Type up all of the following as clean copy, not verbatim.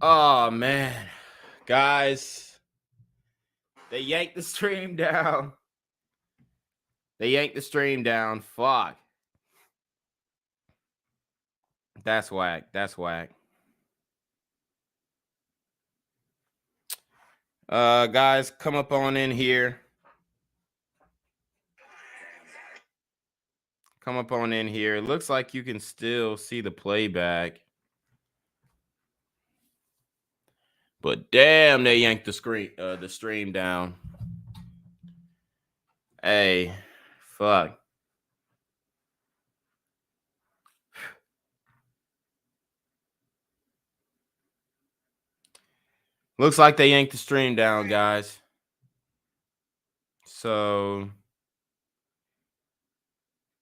Oh man, guys, they yanked the stream down. They yanked the stream down. Fuck. That's whack. That's whack. Guys, come up on in here. Come up on in here. It looks like you can still see the playback. But damn, they yanked the stream down. Hey, fuck. Looks like they yanked the stream down, guys. So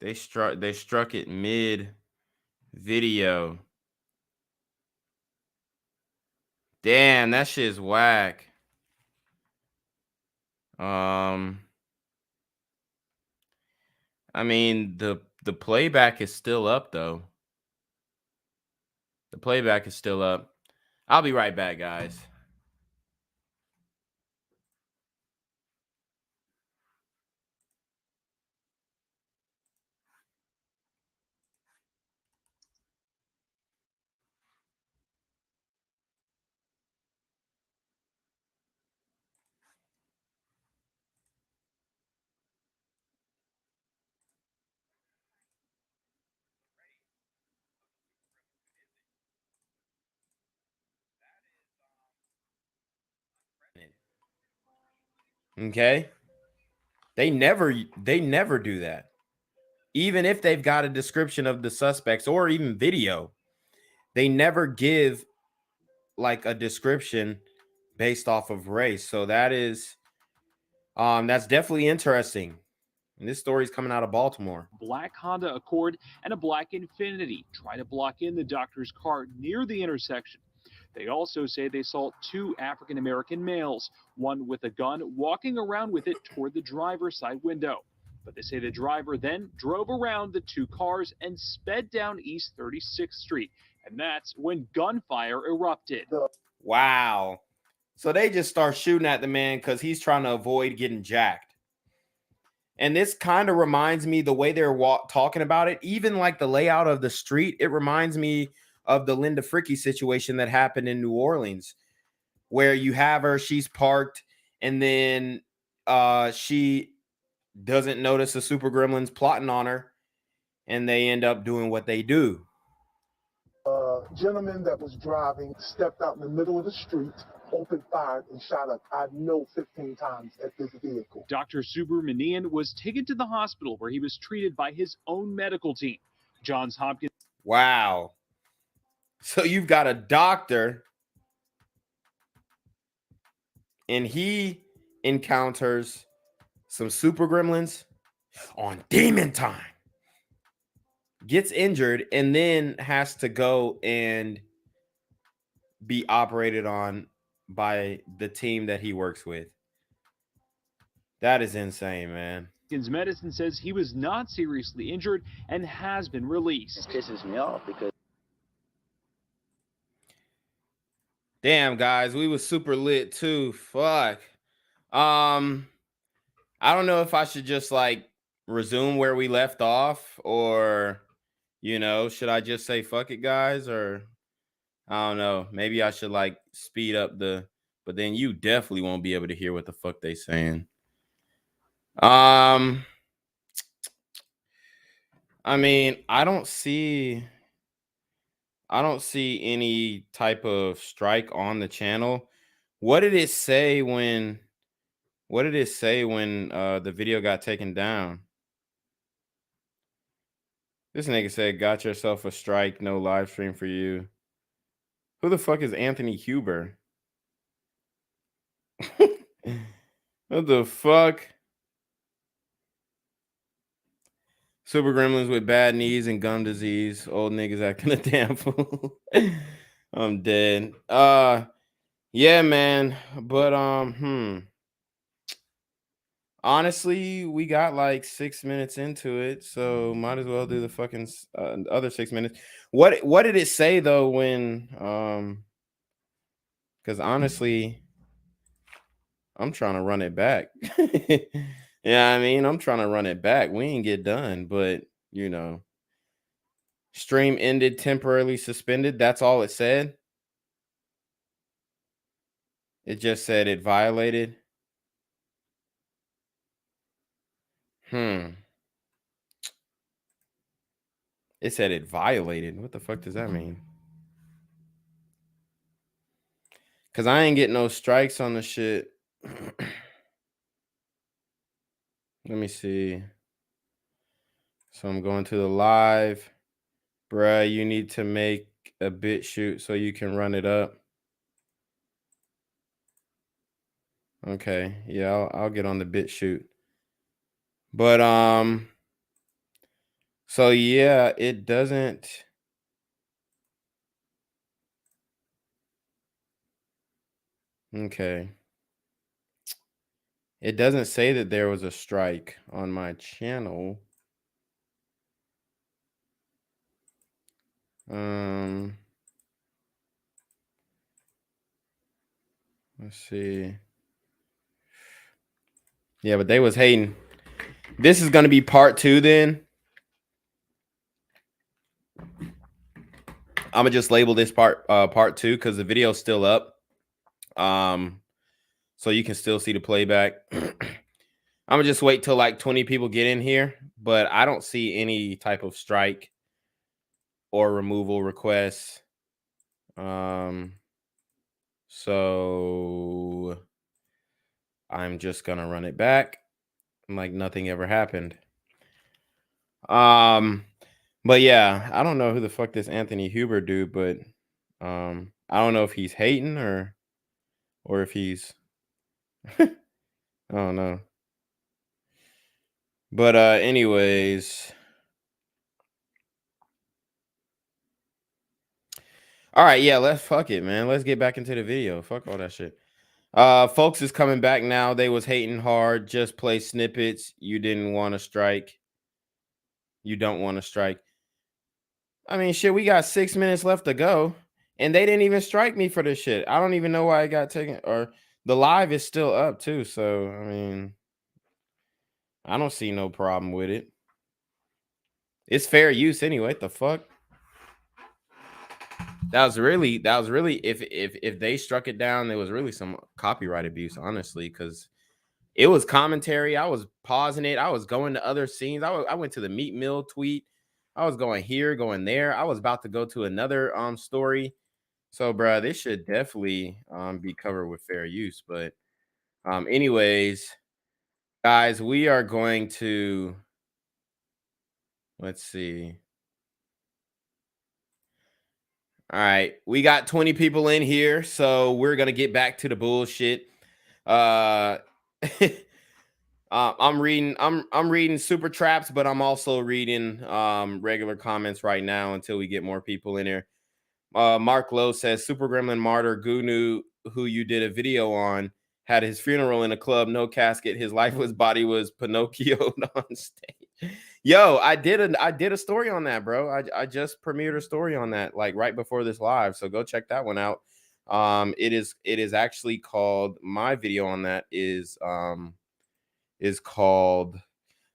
they struck it mid video. Damn, that shit's whack. I mean, the playback is still up though. The playback is still up. I'll be right back, guys. Okay? They never do that. Even if they've got a description of the suspects or even video, they never give like a description based off of race. So that is that's definitely interesting. And this story is coming out of Baltimore. Black Honda Accord and a black Infiniti try to block in the doctor's car near the intersection. They also say they saw two African-American males, one with a gun, walking around with it toward the driver's side window. But they say the driver then drove around the two cars and sped down East 36th Street. And that's when gunfire erupted. Wow. So they just start shooting at the man because he's trying to avoid getting jacked. And this kind of reminds me the way they're talking about it, even like the layout of the street. It reminds me of the Linda Fricky situation that happened in New Orleans, where you have her, she's parked, and then she doesn't notice the super gremlins plotting on her, and they end up doing what they do. Gentleman that was driving stepped out in the middle of the street, opened fire, and shot up, I know, 15 times at this vehicle. Dr. Subramanian was taken to the hospital where he was treated by his own medical team. Johns Hopkins. Wow. So you've got a doctor, and he encounters some super gremlins on demon time, gets injured, and then has to go and be operated on by the team that he works with. That is insane, man. Medicine says he was not seriously injured and has been released. This pisses me off because damn, guys, we was super lit too. Fuck. I don't know if I should just like resume where we left off, or should I just say fuck it, guys? Or I don't know. Maybe I should like speed up but then you definitely won't be able to hear what the fuck they saying. I mean, I don't see any type of strike on the channel. What did it say when the video got taken down? This nigga said, got yourself a strike, no live stream for you. Who the fuck is Anthony Huber? What the fuck? Super gremlins with bad knees and gum disease. Old niggas acting a damn fool. I'm dead. Yeah, man. But honestly, we got like 6 minutes into it, so might as well do the fucking other 6 minutes. What did it say though when Because honestly, I'm trying to run it back. Yeah, I mean, I'm trying to run it back. We ain't get done, but you know, stream ended, temporarily suspended. That's all it said. It just said it violated. It said it violated. What the fuck does that mean? Because I ain't getting no strikes on the shit. Let me see. So I'm going to the live. Bruh, you need to make a bit shoot so you can run it up. Okay, yeah, I'll get on the bit shoot. But so yeah, it doesn't. Okay. It doesn't say that there was a strike on my channel. Let's see. Yeah, but they was hating. This is gonna be part 2 then. I'm gonna just label this part 2 because the video's still up. So you can still see the playback. I'm gonna just wait till like 20 people get in here, but I don't see any type of strike or removal requests. So I'm just gonna run it back like nothing ever happened. But yeah, I don't know who the fuck this Anthony Huber dude, but I don't know if he's hating or if he's I don't know. But anyways. All right, yeah, let's fuck it, man. Let's get back into the video. Fuck all that shit. Folks is coming back now. They was hating hard. Just play snippets. You didn't want to strike. You don't want to strike. I mean, shit, we got 6 minutes left to go. And they didn't even strike me for this shit. I don't even know why it got taken. Or the live is still up too. So, I mean, I don't see no problem with it. It's fair use anyway. What the fuck? That was really if they struck it down, there was really some copyright abuse, honestly, because it was commentary. I was pausing it. I was going to other scenes. I went to the Meat Mill tweet. I was going here, going there. I was about to go to another story. So, bruh, this should definitely be covered with fair use. But anyways, guys, we are going to let's see. All right, we got 20 people in here, so we're gonna get back to the bullshit. I'm reading super traps, but I'm also reading regular comments right now until we get more people in here. Mark Lowe says Super Gremlin Martyr Gunu, who you did a video on, had his funeral in a club, no casket. His lifeless body was Pinocchioed on stage. Yo, I did a story on that, bro. I just premiered a story on that like right before this live, so go check that one out. It is actually called, my video on that is called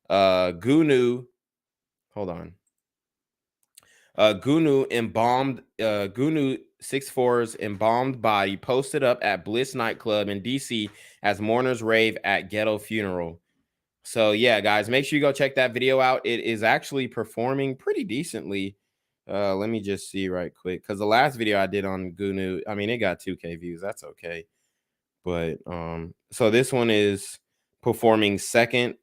Gunu. Hold on. Gunu embalmed Gunu 6'4's embalmed body posted up at Bliss nightclub in DC as mourners rave at ghetto funeral. So yeah, guys, make sure you go check that video out. It is actually performing pretty decently. Let me just see right quick, because the last video I did on Gunu, I mean, it got 2K views. That's okay. But so this one is performing second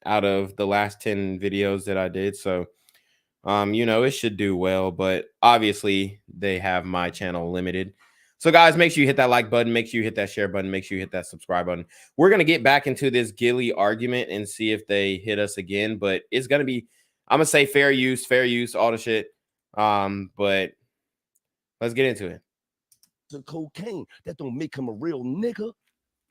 out of the last 10 videos that I did. So you know, it should do well, but obviously they have my channel limited. So guys, make sure you hit that like button, make sure you hit that share button, make sure you hit that subscribe button. We're going to get back into this Gillie argument and see if they hit us again, but it's going to be, I'm going to say fair use, all the shit. But let's get into it. The cocaine, that don't make him a real nigga.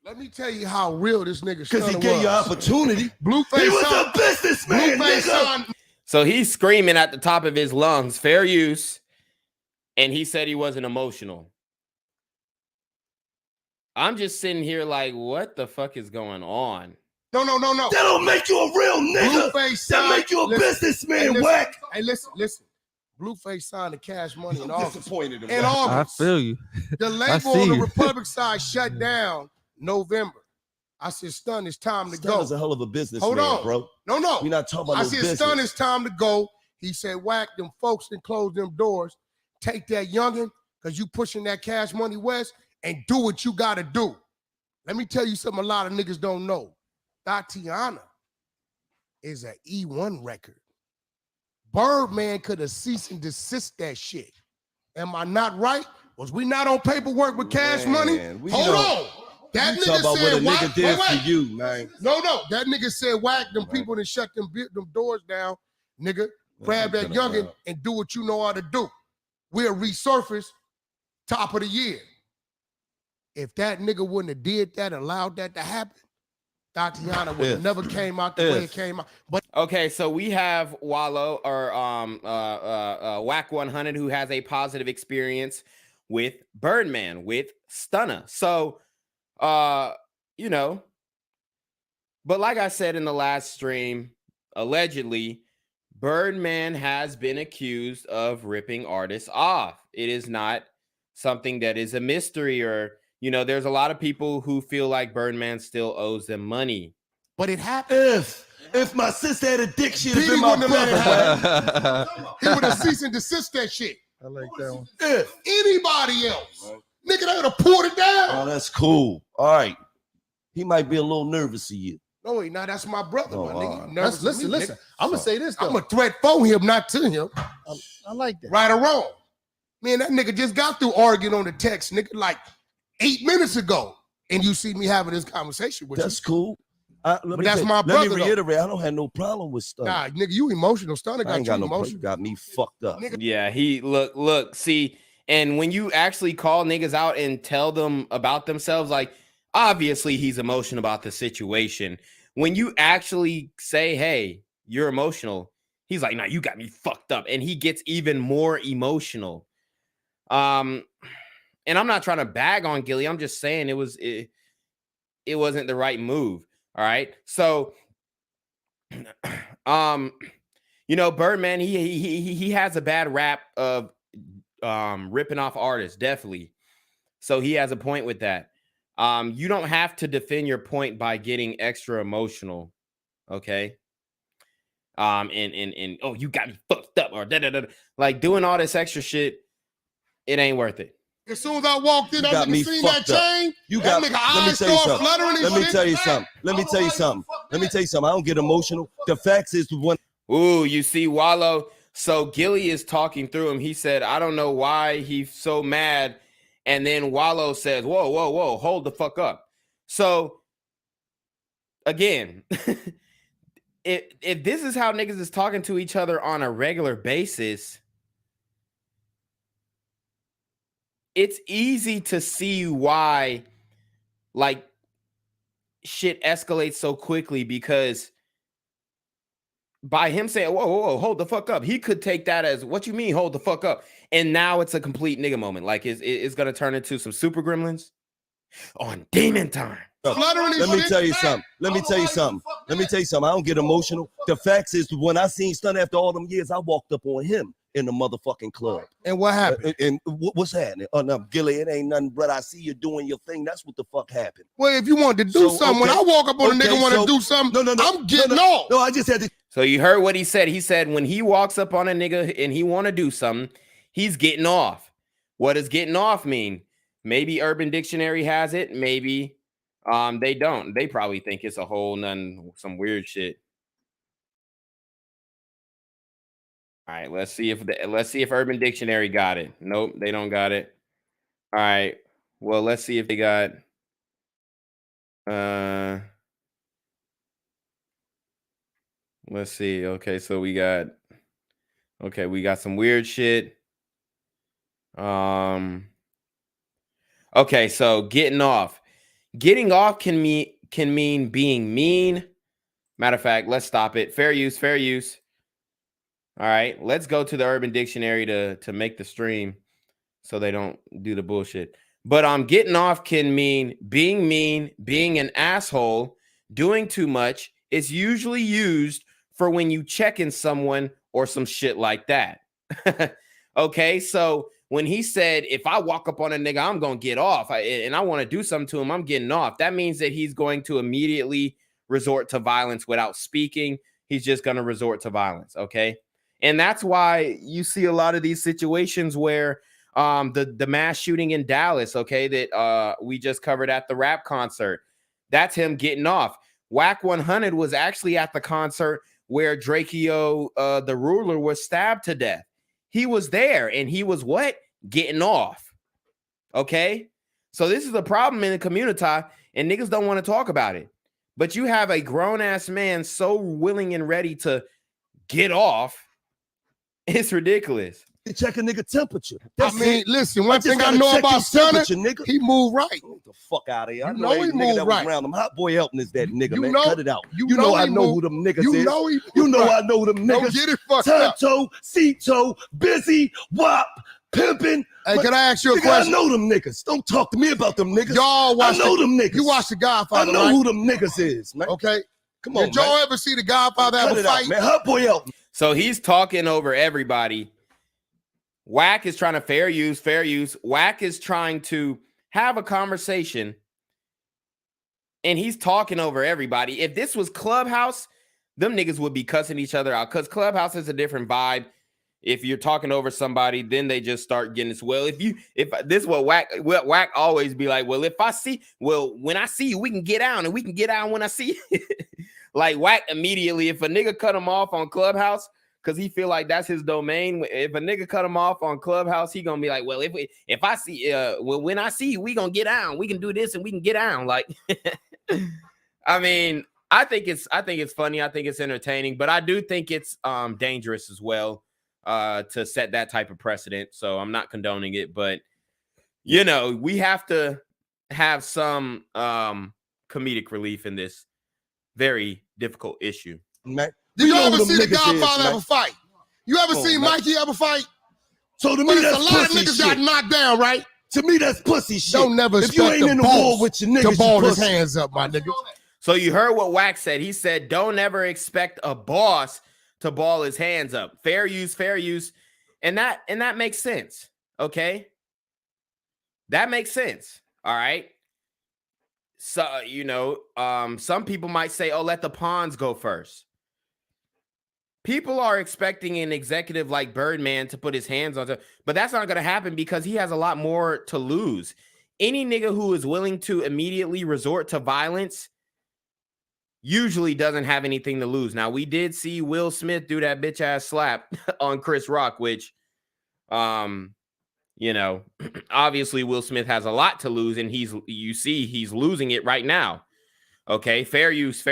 Let me tell you how real this nigga Because he gave you opportunity. Blueface he was son, a businessman, Blueface nigga. son. So he's screaming at the top of his lungs, fair use, and he said he wasn't emotional. I'm just sitting here like, what the fuck is going on? No. That don't make you a real nigga. Blueface That signed, make you a businessman, listen, Wack. Hey, listen. Blueface signed the Cash Money in August. Disappointed in In Wack. I August. feel you. The label see on the you. Republic side shut down November. I said, Stun, it's time to go. Stun's a hell of a businessman, Hold on, bro. No. We're not talking about I no said, business. Stun, it's time to go. He said, Wack, them folks and close them doors. Take that youngin', because you pushing that Cash Money West, and do what you got to do. Let me tell you something a lot of niggas don't know. Tatiana is an E1 record. Birdman could have ceased and desist that shit. Am I not right? Was we not on paperwork with Cash Money? Hold on. That Talk nigga about said, what a Wack, nigga did wait. for you, man. No. That nigga said, Wack, them people that shut them doors down, nigga, grab that youngin' and do what you know how to do. We'll resurface top of the year. If that nigga wouldn't have did that, allowed that to happen, Tatiana would have never came out the way it came out. But Okay, so we have Wallo or Wack 100 who has a positive experience with Birdman, with Stunna. So you know, but like I said in the last stream, allegedly, Birdman has been accused of ripping artists off. It is not something that is a mystery, or, you know, there's a lot of people who feel like Birdman still owes them money. But it happened. If my sister had a dick, she'd have He been my wouldn't have let it brother. happen. He would have ceased and desist that shit. I like that one. If anybody else, nigga, they would have pulled it down. Oh, that's cool. All right. He might be a little nervous of you. No, he not. That's my brother, Oh, my all nigga. right. You nervous with me, Listen. nigga? I'm gonna say this though. I'm a threat for him, not to him. I like that. Right or wrong. Man, that nigga just got through arguing on the text, nigga, like 8 minutes ago. And you see me having this conversation with That's cool. But that's my brother, Let me though. reiterate, I don't have no problem with stuff. Nah, nigga, you emotional. Stunner I got ain't you got no emotional. You got me fucked up. Nigga, Yeah, he look, see, and when you actually call niggas out and tell them about themselves, like, obviously he's emotional about the situation. When you actually say, hey, you're emotional, he's like, nah, you got me fucked up. And he gets even more emotional. And I'm not trying to bag on Gillie. I'm just saying it wasn't the right move. All right. So you know, Birdman, he has a bad rap of ripping off artists, definitely. So he has a point with that. You don't have to defend your point by getting extra emotional, okay? And oh, you got me fucked up, or da. Like doing all this extra shit, it ain't worth it. as soon as I walked in, You that got me nigga seen that fucked up. chain. You That got nigga let me eyes tell you start something. fluttering and Let me shit. tell you something. Let me tell you something. Let me tell you something. I don't get emotional. The facts is when Ooh, you see Wallo. So Gillie is talking through him. He said, I don't know why he's so mad. And then Wallo says, whoa, hold the fuck up. So again, if this is how niggas is talking to each other on a regular basis, it's easy to see why like shit escalates so quickly, because by him saying, whoa, hold the fuck up, he could take that as, what you mean, hold the fuck up? And now it's a complete nigga moment. Like, it's going to turn into some super gremlins on demon time. let me tell you something. Let me tell you something. I don't get emotional. The facts is when I seen Stun after all them years, I walked up on him in the motherfucking club. And what happened? And what's happening? Oh, no, Gillie, it ain't nothing, but I see you doing your thing. That's what the fuck happened. Well, if you wanted to do So, something, when okay. I walk up on a Okay, nigga want to so- do something, No, I'm getting off. No, I just had to. So you heard what he said. He said when he walks up on a nigga and he want to do something, he's getting off. What does getting off mean? Maybe Urban Dictionary has it. Maybe they don't. They probably think it's a whole some weird shit. All right, let's see if Urban Dictionary got it. Nope, they don't got it. All right. Well, let's see if they got let's see. Okay, so we got some weird shit. Okay, so getting off. Getting off can mean being mean. Matter of fact, let's stop it. Fair use. All right, let's go to the Urban Dictionary to make the stream so they don't do the bullshit. But getting off can mean being mean, being an asshole, doing too much. It's usually used for when you checking someone or some shit like that. Okay, so when he said, if I walk up on a nigga, I'm going to get off and I want to do something to him, I'm getting off. That means that he's going to immediately resort to violence without speaking. He's just going to resort to violence, okay? And that's why you see a lot of these situations where the mass shooting in Dallas, okay, that we just covered at the rap concert, that's him getting off. Wack 100 was actually at the concert where Drakeo, the ruler, was stabbed to death. He was there and he was what? Getting off. Okay? So this is a problem in the community and niggas don't want to talk about it. But you have a grown-ass man so willing and ready to get off. It's ridiculous. Check a nigga temperature. Listen, one thing I know about Stunner, he move right. Get the fuck out of here. You know he move right. Around them. Hot boy helping is that nigga, man. Know, cut it out. You know I know who them niggas is. You know I know them niggas. Don't get it fucked up. Tonto, Cito, Busy, Wop, Pimpin'. Hey, can I ask you a question? I know them niggas. Don't talk to me about them niggas. Y'all watch I know them niggas. You watch The Godfather, I know right? who them niggas is, man. Okay. Come on, Did y'all ever see The Godfather have a fight? Out, man. Hot boy help. So he's talking over everybody. Wack is trying to fair use. Wack is trying to have a conversation and he's talking over everybody. If this was Clubhouse, them niggas would be cussing each other out because Clubhouse is a different vibe. If you're talking over somebody, then they just start getting this. Well, if this is what Wack always be like, well, when I see you, we can get out and we can get out when I see you. Like Wack immediately, if a nigga cut him off on Clubhouse, because he feel like that's his domain. If a nigga cut him off on Clubhouse, he gonna be like, well, if I see when I see you, we gonna get down. We can do this and we can get down. Like, I mean, I think it's funny. I think it's entertaining, but I do think it's dangerous as well to set that type of precedent. So I'm not condoning it, but you know, we have to have some comedic relief in this very difficult issue. Man. Did you ever see The Godfather have a fight? You ever seen Mikey have a fight? So to me, that's a lot of niggas got knocked down, right? To me, that's pussy shit. Don't never if you ain't in the war with your niggas, to ball his hands up, my nigga. So you heard what Wack said. He said, don't ever expect a boss to ball his hands up. Fair use. And that makes sense. Okay. That makes sense. All right. So, you know, some people might say, oh, let the pawns go first. People are expecting an executive like Birdman to put his hands on it, but that's not going to happen because he has a lot more to lose. Any nigga who is willing to immediately resort to violence usually doesn't have anything to lose. Now, we did see Will Smith do that bitch ass slap on Chris Rock, which, you know, obviously Will Smith has a lot to lose, and he's losing it right now. Okay, fair use.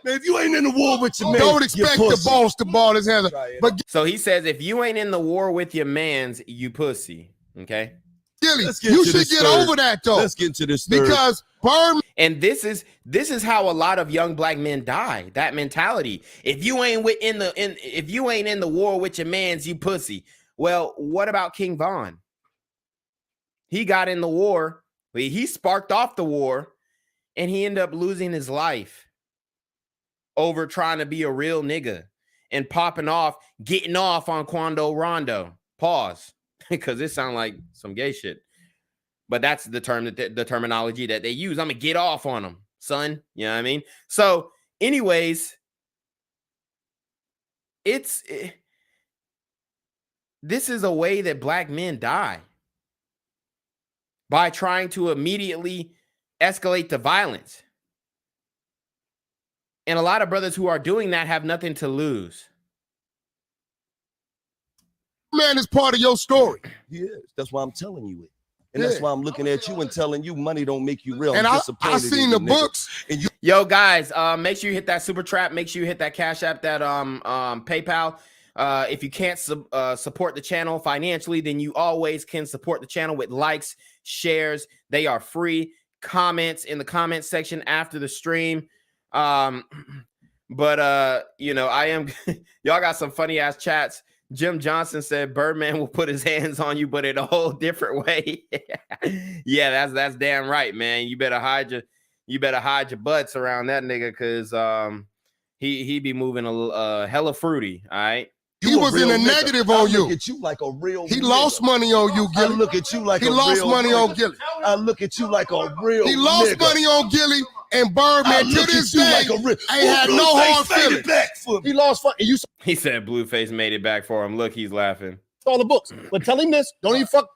Man, if you ain't in the war with your man, don't expect the boss to ball his hands up. But so he says, if you ain't in the war with your mans, you pussy. Okay, Gillie, you should get over that though. Let's get into this because Birdman. And this is how a lot of young black men die. That mentality. If you ain't in the war with your mans, you pussy. Well, what about King Von? He got in the war. He sparked off the war, and he ended up losing his life over trying to be a real nigga and getting off on Quando Rondo. Pause, because it sounds like some gay shit. But that's the terminology that they use. I'm gonna get off on them, son. You know what I mean? So, anyways, this is a way that black men die, by trying to immediately escalate to violence. And a lot of brothers who are doing that have nothing to lose. Man is part of your story. Yes, that's why I'm telling you it. And that's why I'm looking at you and telling you money don't make you real. And I seen the books. And you Yo, guys, make sure you hit that super trap. Make sure you hit that Cash App, that PayPal. If you can't support the channel financially, then you always can support the channel with likes, shares. They are free. Comments in the comment section after the stream. But you know, y'all got some funny ass chats. Jim Johnson said Birdman will put his hands on you, but in a whole different way. Yeah, that's damn right, man. You better hide your butts around that nigga, cause he be moving a hella fruity. All right. He was in a negative on you. I look at you like a real. He lost money on you, I Gillie. look at you like He a lost real money on Gillie. I look at you like a real. He lost nigga. money on Gillie and Birdman to this day. Like a real. Ain't had no hard feelings. Back for me. He lost fuck. And you saw He said Blueface made it back for him. Look, he's laughing. all the books. But tell him this. Don't even fuck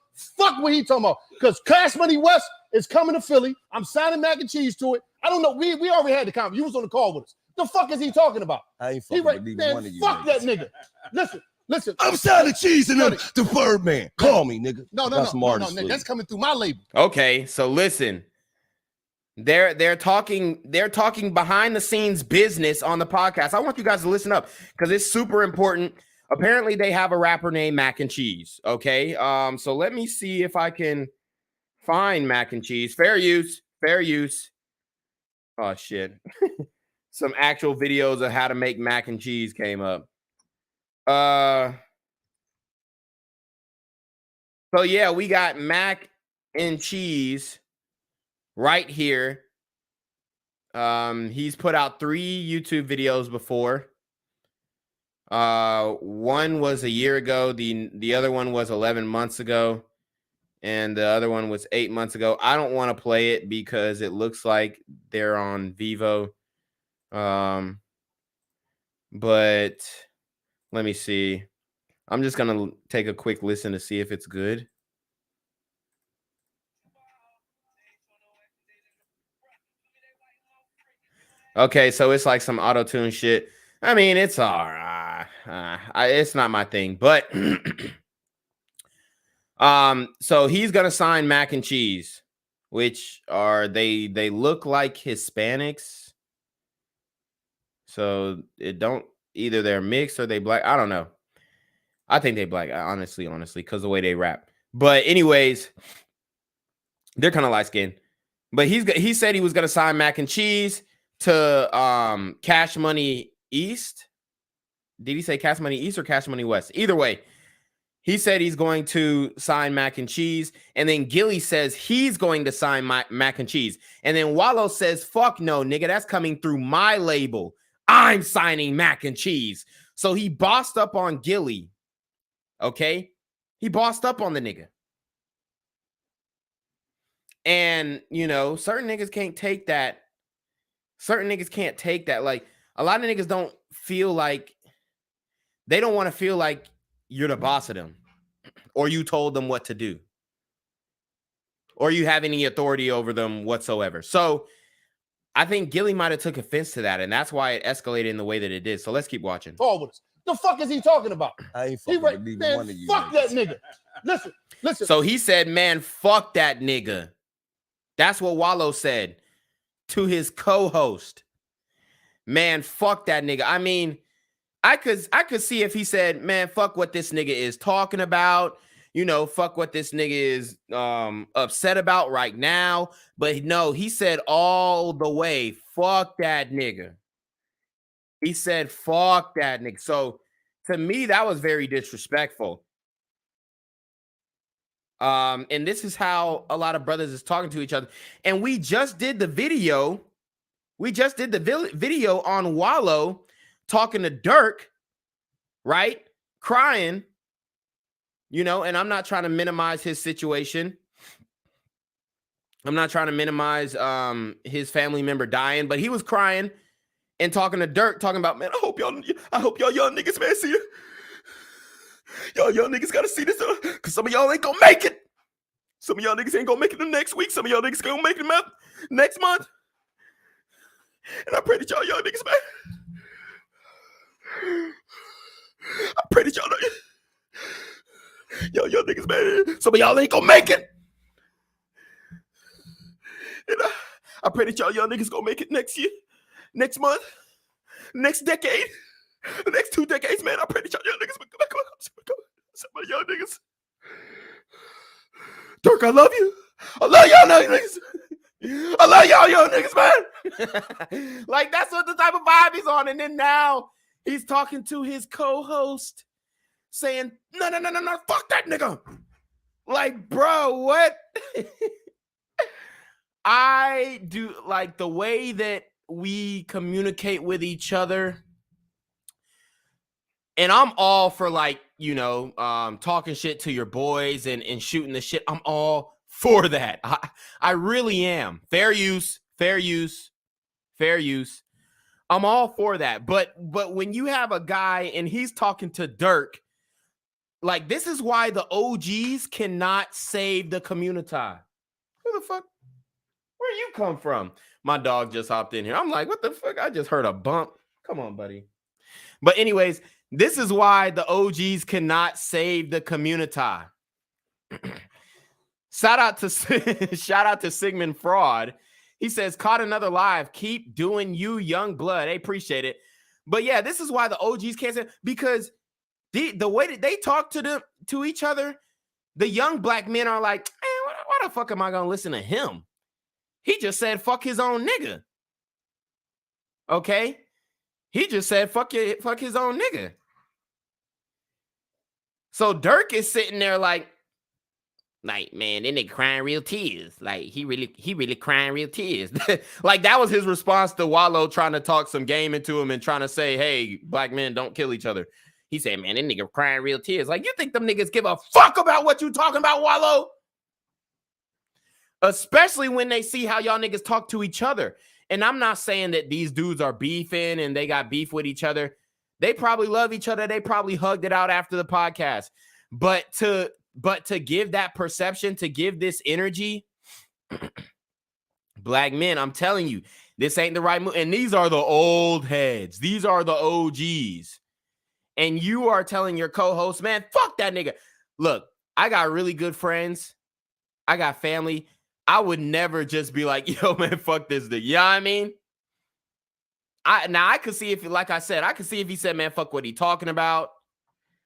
what he talking about. Because Cash Money West is coming to Philly. I'm signing mac and cheese to it. I don't know. We already had the conversation. You was on the call with us. The fuck is he talking about? I ain't He fucking right, with man, one of you. fuck that nigga. Listen. I'm signing cheese and the Birdman. Call me, nigga. No, That's nigga. That's coming through my label. Okay, so listen. They're talking behind the scenes business on the podcast. I want you guys to listen up because it's super important. Apparently, they have a rapper named Mac and Cheese. Okay. So let me see if I can find Mac and Cheese. Fair use. Oh shit. Some actual videos of how to make mac and cheese came up. So yeah, we got Mac and Cheese right here. He's put out 3 YouTube videos before. One was a year ago, the other one was 11 months ago, and the other one was 8 months ago. I don't want to play it because it looks like they're on Vivo. But let me see. I'm just gonna take a quick listen to see if it's good. Okay, so it's like some auto-tune shit. I mean, it's all right. It's not my thing, but so he's gonna sign Mac and Cheese, which are they look like Hispanics. So it don't either they're mixed or they black. I don't know. I think they black, honestly, because the way they rap. But anyways, they're kind of light skinned. But he said he was gonna sign Mac and Cheese to Cash Money East. Did he say Cash Money East or Cash Money West? Either way, he said he's going to sign Mac and Cheese. And then Gillie says he's going to sign Mac and Cheese. And then Walo says, fuck no, nigga, that's coming through my label. I'm signing Mac and Cheese. So he bossed up on Gillie. Okay? He bossed up on the nigga. And, you know, certain niggas can't take that. Certain niggas can't take that. Like, a lot of niggas don't feel like, they don't want to feel like you're the boss of them, or you told them what to do, or you have any authority over them whatsoever. So I think Gillie might have took offense to that, and that's why it escalated in the way that it did. So let's keep watching. Forward. The fuck is he talking about? I ain't He fucking right, with neither man, one of you. fuck that nigga. Listen. So he said, man, fuck that nigga. That's what Walo said to his co-host. Man, fuck that nigga. I mean, I could see if he said, man, fuck what this nigga is talking about. You know, fuck what this nigga is upset about right now. But no, he said all the way, fuck that nigga. He said, fuck that nigga. So to me, that was very disrespectful. And this is how a lot of brothers is talking to each other. And we just did the video. We just did the video on Walo talking to Dirk, right? Crying, you know, and I'm not trying to minimize his situation. I'm not trying to minimize his family member dying, but he was crying and talking to Dirk, talking about, man, I hope y'all young niggas, man, see it. Y'all young niggas gotta see this, because some of y'all ain't gonna make it. Some of y'all niggas ain't gonna make it the next week. Some of y'all niggas gonna make it next month. And I pray that y'all young niggas, man. I pray that y'all young niggas, man. Some of y'all ain't gonna make it. And I pray that y'all young niggas gonna make it next year, next month, next decade, the next 2 decades, man. I pray that y'all young niggas, some of y'all niggas. Dirk, I love you. I love y'all young niggas. I love y'all young niggas, man. Like, that's what the type of vibe he's on. And then now he's talking to his co-host, saying, no, fuck that nigga. Like, bro, what? I do like the way that we communicate with each other. And I'm all for, like, you know, talking shit to your boys and shooting the shit. I'm all for that. I really am. Fair use. I'm all for that. But when you have a guy and he's talking to Dirk, like, this is why the OGs cannot save the community. Who the fuck? Where you come from? My dog just hopped in here. I'm like, what the fuck? I just heard a bump. Come on, buddy. But anyways, this is why the OGs cannot save the community. Shout out to Sigmund Fraud. He says, caught another live. Keep doing you, young blood. I appreciate it. But yeah, this is why the OGs can't say, because the way that they talk to each other, the young black men are like, hey, why the fuck am I gonna listen to him? He just said fuck his own nigga. Okay? He just said fuck his own nigga. So Dirk is sitting there like, man, then they crying real tears. Like, he really crying real tears. Like, that was his response to Wallo trying to talk some game into him and trying to say, hey, black men don't kill each other. He said, man, that nigga crying real tears. Like, you think them niggas give a fuck about what you talking about, Wallo? Especially when they see how y'all niggas talk to each other. And I'm not saying that these dudes are beefing and they got beef with each other. They probably love each other. They probably hugged it out after the podcast. But to give that perception, to give this energy, black men, I'm telling you, this ain't the right move. And these are the old heads. These are the OGs. And you are telling your co-host, man, fuck that nigga. Look, I got really good friends. I got family. I would never just be like, yo, man, fuck this nigga. You know what I mean? I could see if, like I said, I could see if he said, man, fuck what he talking about.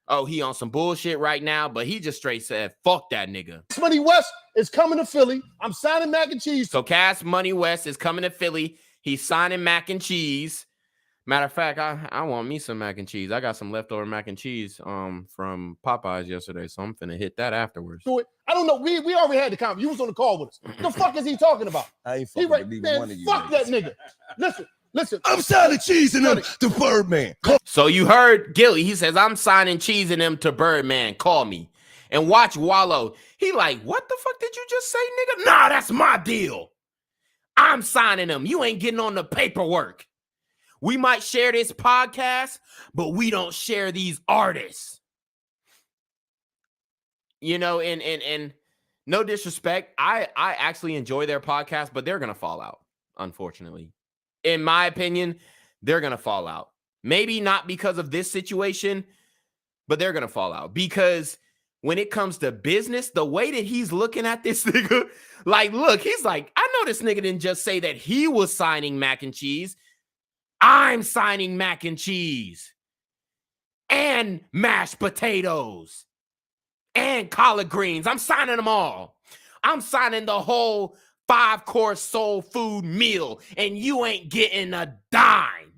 Oh, he on some bullshit right now, but he just straight said, fuck that nigga. Cash Money West is coming to Philly. I'm signing mac and cheese. So Cash Money West is coming to Philly. He's signing mac and cheese. Matter of fact, I want me some mac and cheese. I got some leftover mac and cheese from Popeyes yesterday, so I'm finna hit that afterwards. Do it. I don't know. We already had the conversation. You was on the call with us. The fuck is he talking about? I ain't fucking with either one of you. Fuck that nigga. Listen. I'm signing cheese in them to Birdman. So you heard Gillie. He says, I'm signing cheese in them to Birdman. Call me. And watch Wallo. He like, what the fuck did you just say, nigga? Nah, that's my deal. I'm signing them. You ain't getting on the paperwork. We might share this podcast, but we don't share these artists. You know, and no disrespect, I actually enjoy their podcast, but they're gonna fall out, unfortunately. In my opinion, they're gonna fall out. Maybe not because of this situation, but they're gonna fall out. Because when it comes to business, the way that he's looking at this nigga, like, look, he's like, I know this nigga didn't just say that he was signing mac and cheese. I'm signing mac and cheese and mashed potatoes and collard greens. I'm signing them all. I'm signing the whole 5-course soul food meal, and you ain't getting a dime.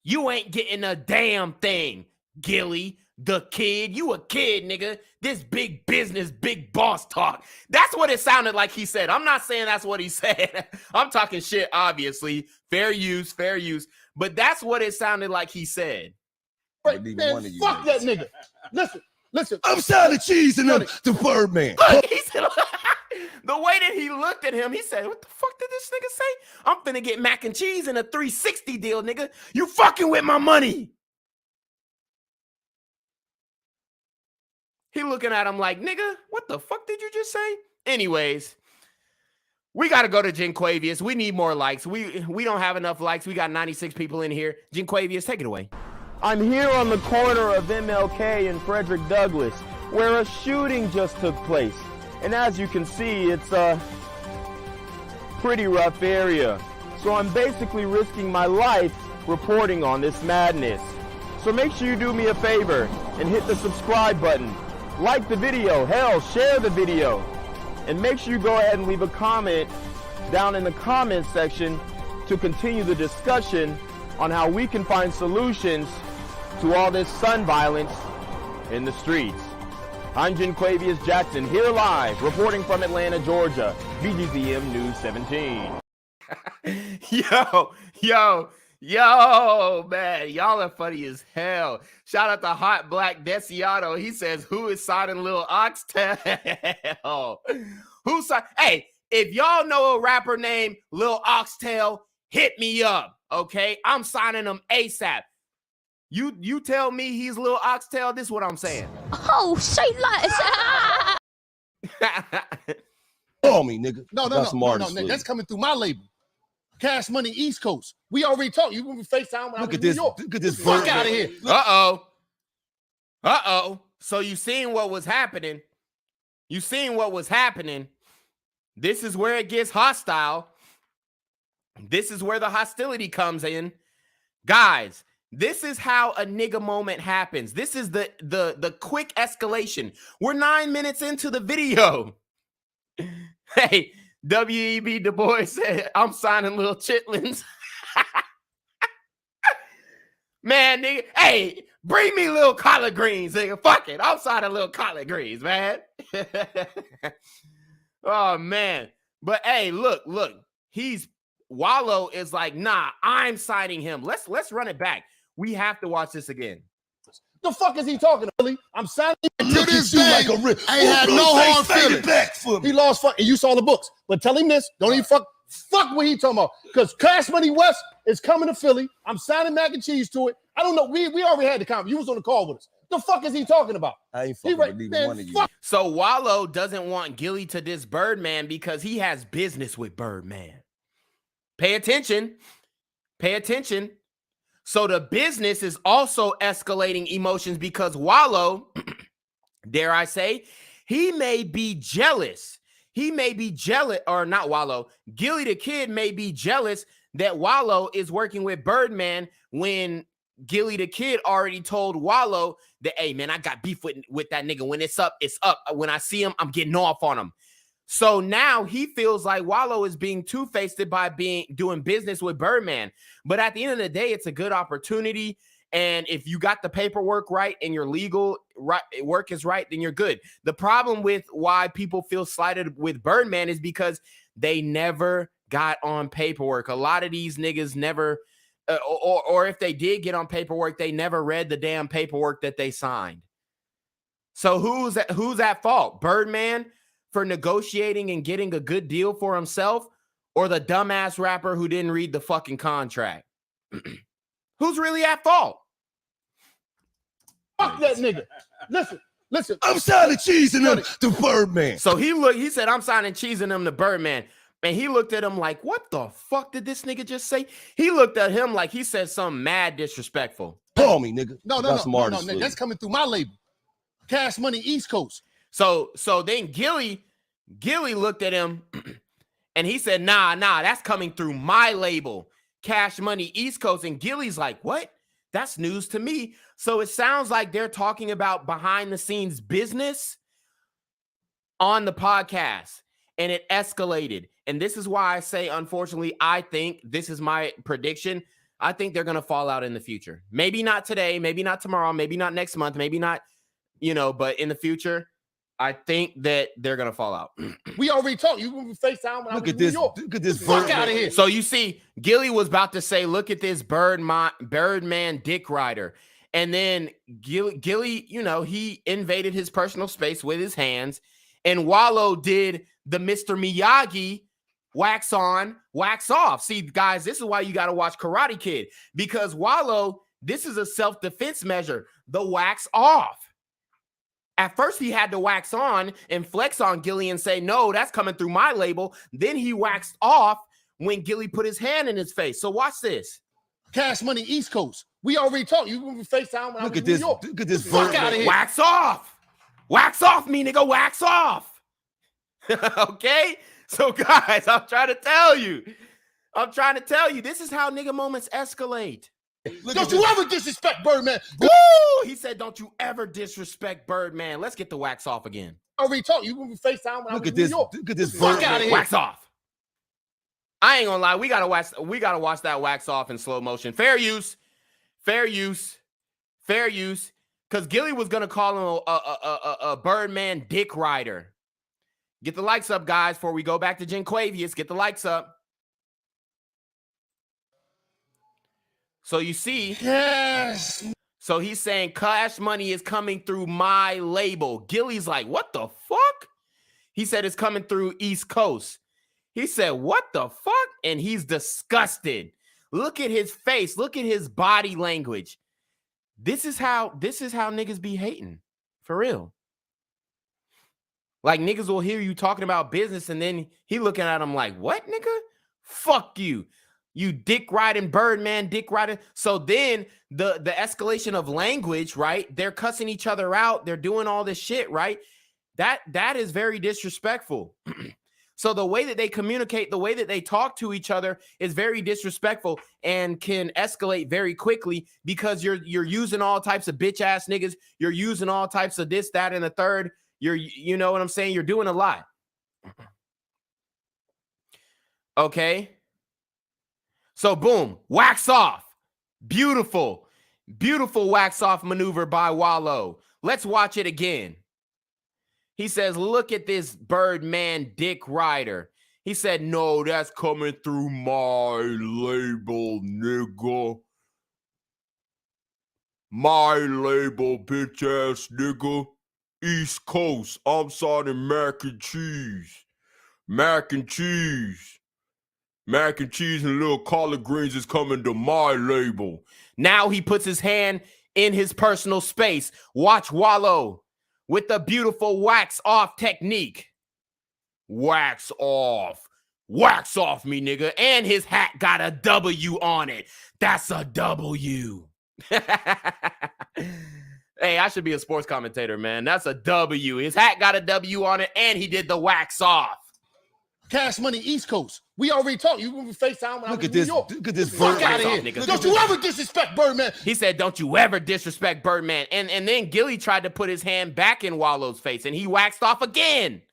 You ain't getting a damn thing, Gillie, the kid. You a kid, nigga. This big business, big boss talk. That's what it sounded like he said. I'm not saying that's what he said. I'm talking shit, obviously. Fair use. But that's what it sounded like he said. Right, man, fuck that nigga. Listen. I'm signing cheese in them to Birdman. Look, he said, the way that he looked at him, he said, what the fuck did this nigga say? I'm finna get mac and cheese in a 360 deal, nigga. You fucking with my money. He looking at him like, nigga, what the fuck did you just say? Anyways, we got to go to Jinquavius. We need more likes. We don't have enough likes. We got 96 people in here. Jinquavius, take it away. I'm here on the corner of MLK and Frederick Douglass, where a shooting just took place. And as you can see, it's a pretty rough area. So I'm basically risking my life reporting on this madness. So make sure you do me a favor and hit the subscribe button. Like the video, hell, share the video. And make sure you go ahead and leave a comment down in the comment section to continue the discussion on how we can find solutions to all this sun violence in the streets. I'm Quavius Jackson, here live, reporting from Atlanta, Georgia, BGZM News 17. Yo, man, y'all are funny as hell. Shout out to Hot Black Desiato. He says, who is signing Lil Oxtail? Hey, if y'all know a rapper named Lil Oxtail, hit me up, okay? I'm signing him ASAP. You tell me he's Lil Oxtail, this is what I'm saying. Oh, say like Call me, nigga. No, nigga, that's coming through my label. Cash Money East Coast. We already talked. You can FaceTime when I was in New York. Look at this. Fuck out of here. Uh-oh. So you seen what was happening. This is where it gets hostile. This is where the hostility comes in. Guys, this is how a nigga moment happens. This is the quick escalation. We're 9 minutes into the video. Hey, W.E.B. Du Bois said, I'm signing Lil Chitlins. Man, nigga, hey, bring me Lil Collard Greens, nigga. Fuck it. I'm signing Lil Collard Greens, man. Oh, man. But, hey, look. Wallow is like, nah, I'm signing him. Let's run it back. We have to watch this again. The fuck is he talking about? I'm signing To this day, like a rip. ain't had no hard feelings. Back for me. He lost fuck, and you saw the books. But tell him this, don't even fuck what he talking about. Because Cash Money West is coming to Philly. I'm signing mac and cheese to it. I don't know. We already had the conversation. You was on the call with us. The fuck is he talking about? I ain't fucking with neither one of you. So Wallow doesn't want Gillie to diss Birdman because he has business with Birdman. Pay attention. So the business is also escalating emotions because Wallow, dare I say, he may be jealous. Or not Wallow. Gillie the Kid may be jealous that Wallow is working with Birdman when Gillie the Kid already told Wallow that, hey, man, I got beef with that nigga. When it's up, it's up. When I see him, I'm getting off on him. So now he feels like Wallow is being two-faced by doing business with Birdman. But at the end of the day, it's a good opportunity. And if you got the paperwork right and your legal work is right, then you're good. The problem with why people feel slighted with Birdman is because they never got on paperwork. A lot of these niggas never, or if they did get on paperwork, they never read the damn paperwork that they signed. So who's at fault? Birdman for negotiating and getting a good deal for himself, or the dumbass rapper who didn't read the fucking contract? Who's really at fault? Fuck that nigga. Listen. I'm signing cheese in them to Birdman. So he said, I'm signing cheese in them to Birdman. And he looked at him like, what the fuck did this nigga just say? He looked at him like he said something mad disrespectful. Call me, nigga. No, nigga, that's coming through my label. Cash Money East Coast. So then Gillie looked at him and he said, nah, that's coming through my label, Cash Money East Coast. And Gillie's like, what? That's news to me. So it sounds like they're talking about behind the scenes business on the podcast, and it escalated. And this is why I say, unfortunately, I think this is my prediction. I think they're going to fall out in the future. Maybe not today, maybe not tomorrow, maybe not next month, maybe not, but in the future, I think that they're gonna fall out. We already talked. You can FaceTime when I was in New York. Look at this. Fuck out of here. So you see, Gillie was about to say, look at this Birdman dick rider. And then Gillie, he invaded his personal space with his hands. And Wallow did the Mr. Miyagi wax on, wax off. See, guys, this is why you got to watch Karate Kid. Because Wallow, this is a self-defense measure. The wax off. At first, he had to wax on and flex on Gillie and say, no, that's coming through my label. Then he waxed off when Gillie put his hand in his face. So watch this. Cash Money East Coast. We already talked. You can FaceTime when I was in New York. Look at this. Fuck out of here. Wax off. Wax off, me nigga. Wax off. Okay? So, guys, I'm trying to tell you. This is how nigga moments escalate. Don't you ever disrespect Birdman. Woo! He said, don't you ever disrespect Birdman. Let's get the wax off again. I already told you. You can FaceTime when I was in New York. Look at this. Fuck out of here. Wax off. I ain't gonna lie. We gotta watch that wax off in slow motion. Fair use. Fair use. Because Gillie was going to call him a Birdman dick rider. Get the likes up, guys, before we go back to Genquavius. Get the likes up. So you see, Yes. So he's saying Cash Money is coming through my label. Gillie's like, what the fuck? He said it's coming through East Coast. He said, what the fuck? And he's disgusted. Look at his face. Look at his body language. This is how niggas be hating. For real. Like, niggas will hear you talking about business, and then he looking at him like, what, nigga? Fuck you. You dick riding Birdman, dick riding. So then the escalation of language, right? They're cussing each other out. They're doing all this shit, right? That is very disrespectful. So the way that they communicate, the way that they talk to each other is very disrespectful and can escalate very quickly because you're using all types of bitch ass niggas. You're using all types of this, that, and the third. You know what I'm saying? You're doing a lot. Okay. So boom, wax off. Beautiful, beautiful wax off maneuver by Wallo. Let's watch it again. He says, look at this Birdman dick rider. He said, no, that's coming through my label, nigga. My label, bitch ass nigga. East Coast, I'm signing mac and cheese. Mac and cheese. Mac and cheese and little collard greens is coming to my label. Now he puts his hand in his personal space. Watch Wallo with the beautiful wax off technique. Wax off. Wax off me, nigga. And his hat got a W on it. That's a W. Hey, I should be a sports commentator, man. That's a W. His hat got a W on it, and he did the wax off. Cash Money East Coast. We already talked. You remember FaceTime when I was in New York. Look at this Fuck out of here. Nigga. Don't you ever disrespect Birdman. He said, don't you ever disrespect Birdman. And then Gillie tried to put his hand back in Wallo's face, and he waxed off again.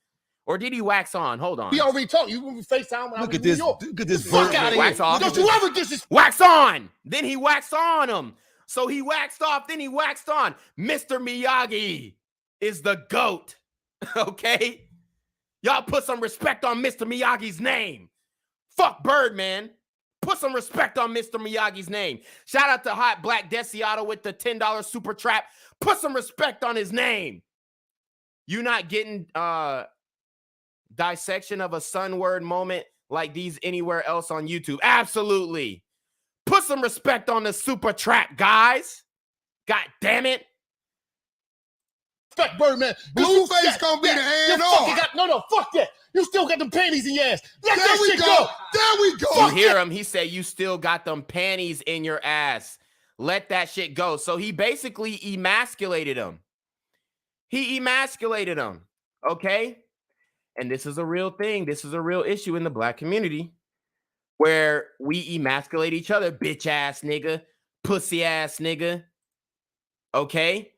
Or did he wax on? Hold on. We already talked. You remember FaceTime when I was in New York. Look at this. Fuck out of here. Wax off. Don't you ever disrespect. Wax on. Then he waxed on him. So he waxed off, then he waxed on. Mr. Miyagi is the GOAT. Okay? Y'all put some respect on Mr. Miyagi's name. Fuck Birdman. Put some respect on Mr. Miyagi's name. Shout out to Hot Black Desiato with the $10 super trap. Put some respect on his name. You not getting dissection of a sun word moment like these anywhere else on YouTube? Absolutely. Put some respect on the super trap, guys. God damn it. Respect Birdman. Blueface gonna be the hand off. No, fuck that. You still got them panties in your ass. Let There that we shit go. There we go. You hear him? He said, you still got them panties in your ass. Let that shit go. So he basically emasculated him. He emasculated him. Okay? And this is a real thing. This is a real issue in the black community where we emasculate each other. Bitch ass nigga. Pussy ass nigga. Okay?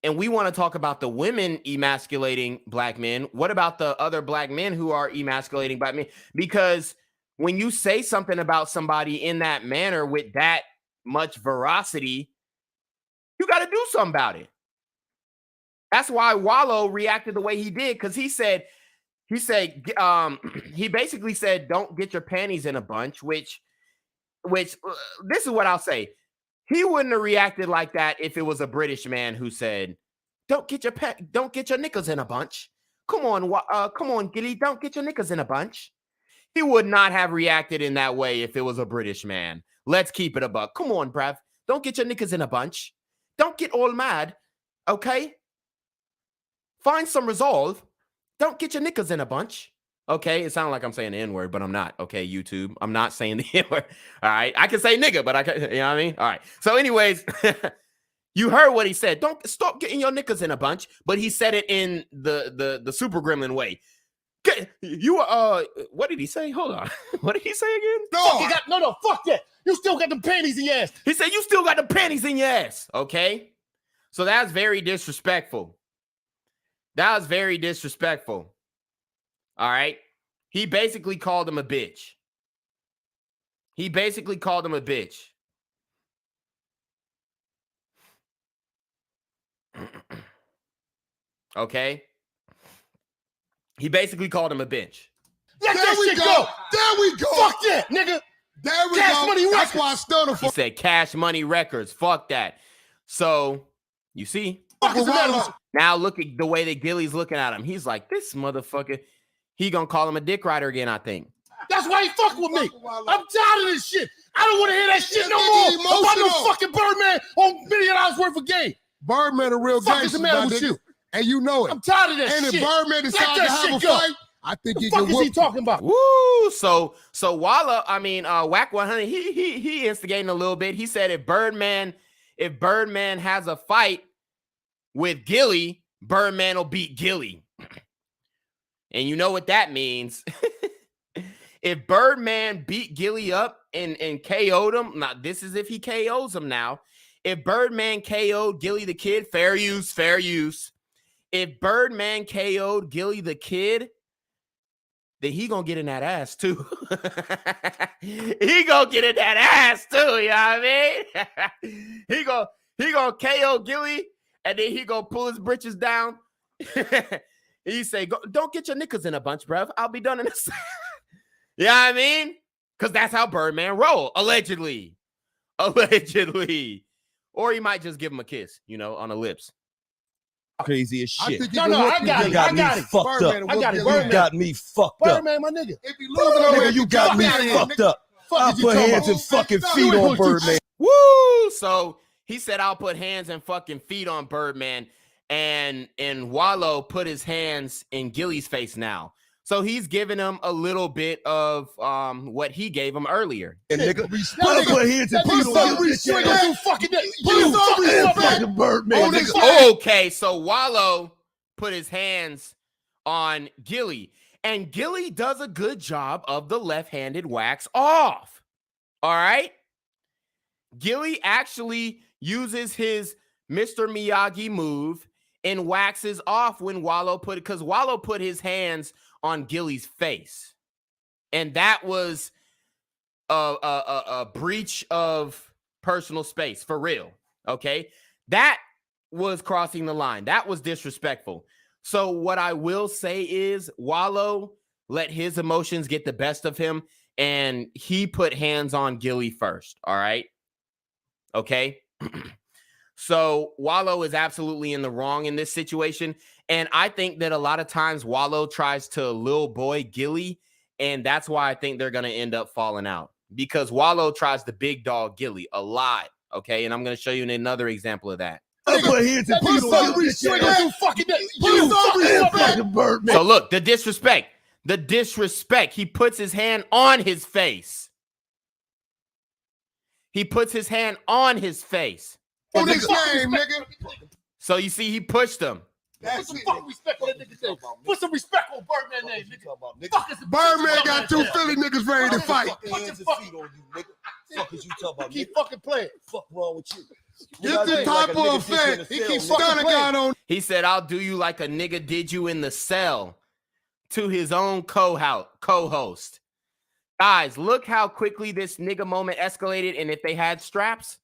And we want to talk about the women emasculating black men. What about the other black men who are emasculating black men? Because when you say something about somebody in that manner with that much veracity, you got to do something about it. That's why Wallo reacted the way he did, because he basically said, don't get your panties in a bunch, which this is what I'll say. He wouldn't have reacted like that if it was a British man who said, don't get your knickers in a bunch. Come on, Gillie, don't get your knickers in a bunch. He would not have reacted in that way if it was a British man. Let's keep it a buck. Come on, bruv. Don't get your knickers in a bunch. Don't get all mad, okay? Find some resolve. Don't get your knickers in a bunch. Okay, it sounds like I'm saying the N-word, but I'm not. Okay, YouTube, I'm not saying the N-word. All right, I can say nigga, but I can, you know what I mean? All right. So anyways, you heard what he said. Don't stop getting your knickers in a bunch, but he said it in the super gremlin way. What did he say? Hold on. What did he say again? No, fuck that. You still got them panties in your ass. He said, you still got the panties in your ass. Okay? So that's very disrespectful. That was very disrespectful. All right. He basically called him a bitch. Okay? He basically called him a bitch. Let There that we shit go. go. There we go. Fuck that, nigga. There we Cash go. Money That's Records. why I stunned him He for. said Cash Money Records. Fuck that. So, you see? Fuck is the matter with you? Now look at the way that Gillie's looking at him. He's like, this motherfucker. He gonna call him a dick rider again, I think. That's why he fuck with me. I'm tired of this shit. I don't want to hear that shit no nigga more about no emotional. fucking Birdman on $1 million worth of game. Birdman a real Fuck is the gangster, matter my with nigga. you? And you know it. I'm tired of that And shit. if Birdman decides Let to that have a shit go. fight, I think The he fuck can is whoop he talking about? Woo! So Walla, Wack 100, he instigating a little bit. He said if Birdman has a fight with Gillie, Birdman will beat Gillie. And you know what that means. If Birdman beat Gillie up and KO'd him, now this is if he KOs him now. If Birdman KO'd Gillie the Kid, fair use. If Birdman KO'd Gillie the Kid, then he gonna get in that ass too. He gonna get in that ass too, you know what I mean? he gonna KO Gillie, and then he gonna pull his britches down. He say, don't get your knickers in a bunch, bruv. I'll be done in a second. You know what I mean? Because that's how Birdman roll, allegedly. Or he might just give him a kiss, on the lips. Crazy as I shit. think he No, can no, whoop I you, got nigga. it. I got it. Fucked up. Birdman will I got whoop it. your Birdman. You got me fucked up. Birdman, my nigga. If he losing over, Nigga, you got me fucked up. Fuck I'll is you put talking hands about? and fucking Stop feet doing on what you- Birdman. Woo! So he said, I'll put hands and fucking feet on Birdman. And Wallo put his hands in Gillie's face now. So he's giving him a little bit of what he gave him earlier. And nigga, I'll put hands and feet on You ain't gonna do fucking that. You fucking Birdman. Oh, nigga. Okay, so Wallo put his hands on Gillie. And Gillie does a good job of the left-handed wax off. All right? Gillie actually uses his Mr. Miyagi move and waxes off when Wallo because Wallo put his hands on Gillie's face. And that was a breach of personal space, for real. Okay? That was crossing the line. That was disrespectful. So what I will say is Wallo let his emotions get the best of him, and he put hands on Gillie first. All right? Okay? So Wallo is absolutely in the wrong in this situation. And I think that a lot of times Wallo tries to little boy Gillie, and that's why I think they're going to end up falling out. Because Wallo tries to big dog Gillie a lot. Okay? And I'm going to show you another example of that. Put hands and feet on You ain't gonna do fucking that. You fucking Birdman. So look, the disrespect. He puts his hand on his face. He puts his hand on his face. On his name, nigga. So you see, he pushed him. Put some fucking respect on that nigga's name. Put some respect on Birdman name, nigga. Fuck is the Birdman got two Philly niggas ready to fight. Hands and feet on you, nigga. Fuck is you talking about? Keep fucking playing. Fuck wrong with you? Get the type of effect. He keeps Stunner fucking got on. He said, I'll do you like a nigga did you in the cell, to his own co-host. Guys, look how quickly this nigga moment escalated, and if they had straps.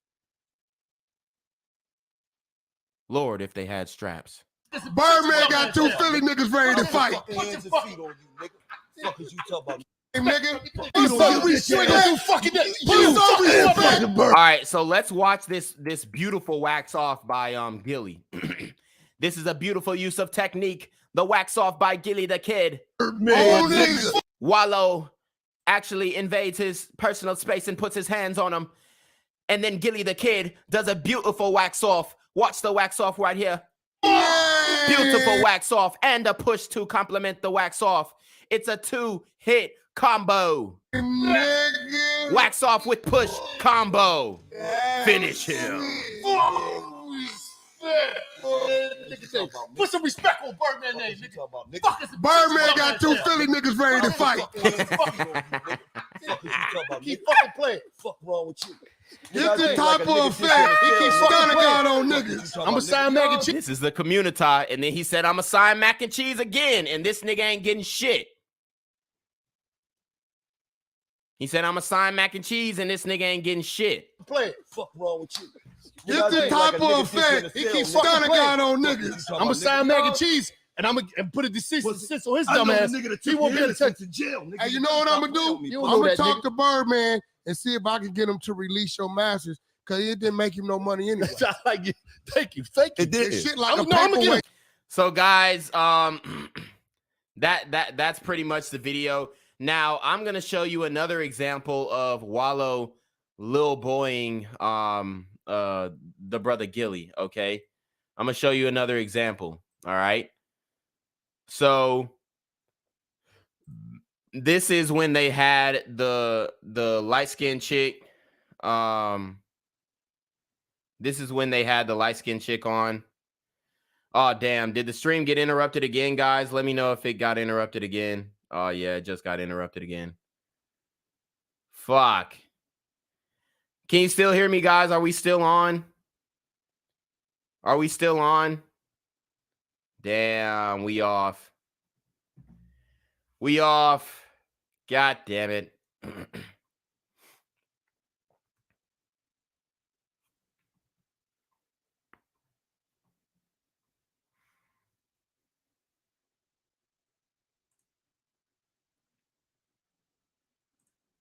Lord, if they had straps. Birdman got two Philly niggas ready to fight. Hands and feet on you, nigga. Fuck is you talking about? Nigga. You ain't gonna do fucking that. All right, so let's watch this beautiful wax off by Gillie. This is a beautiful use of technique. The wax off by Gillie the Kid. Oh, nigga. Wallo actually invades his personal space and puts his hands on him. And then Gillie the Kid does a beautiful wax off. Watch the wax off right here. Beautiful wax off and a push to complement the wax off. It's a 2-hit combo. Nigga. Wax off with push combo. Finish him. Put some respect on Birdman name, nigga. Fuck is the Birdman got two Philly niggas ready to fight. Keep fucking playing. Fuck wrong with you? Get the type of effect. Stunner got on niggas. I'm a sign mac and cheese. This is the community. And then he said, I'm a sign mac and cheese again. And this nigga ain't getting shit. He said, I'm going to sign mac and cheese, and this nigga ain't getting shit. Play it. Fuck wrong with you? This the type of effect he keeps stunning got on niggas. I'm gonna sign mac and cheese, and I'm gonna put a decision on his dumb ass. He won't get attention to jail. Hey, you know what I'm gonna do? I'm gonna talk to Birdman and see if I can get him to release your masters, because it didn't make him no money anyway. Thank you. It did. Shit like I'm gonna get him. So guys, that's pretty much the video. Now I'm gonna show you another example of Wallo lil boying the brother Gillie. Okay, I'm gonna show you another example. All right, so this is when they had the light-skinned chick. This is when they had the light-skinned chick on. Oh, damn. Did the stream get interrupted again, guys? Let me know if it got interrupted again. Oh, yeah, it just got interrupted again. Fuck. Can you still hear me, guys? Are we still on? Are we still on? Damn, we off. We off. God damn it.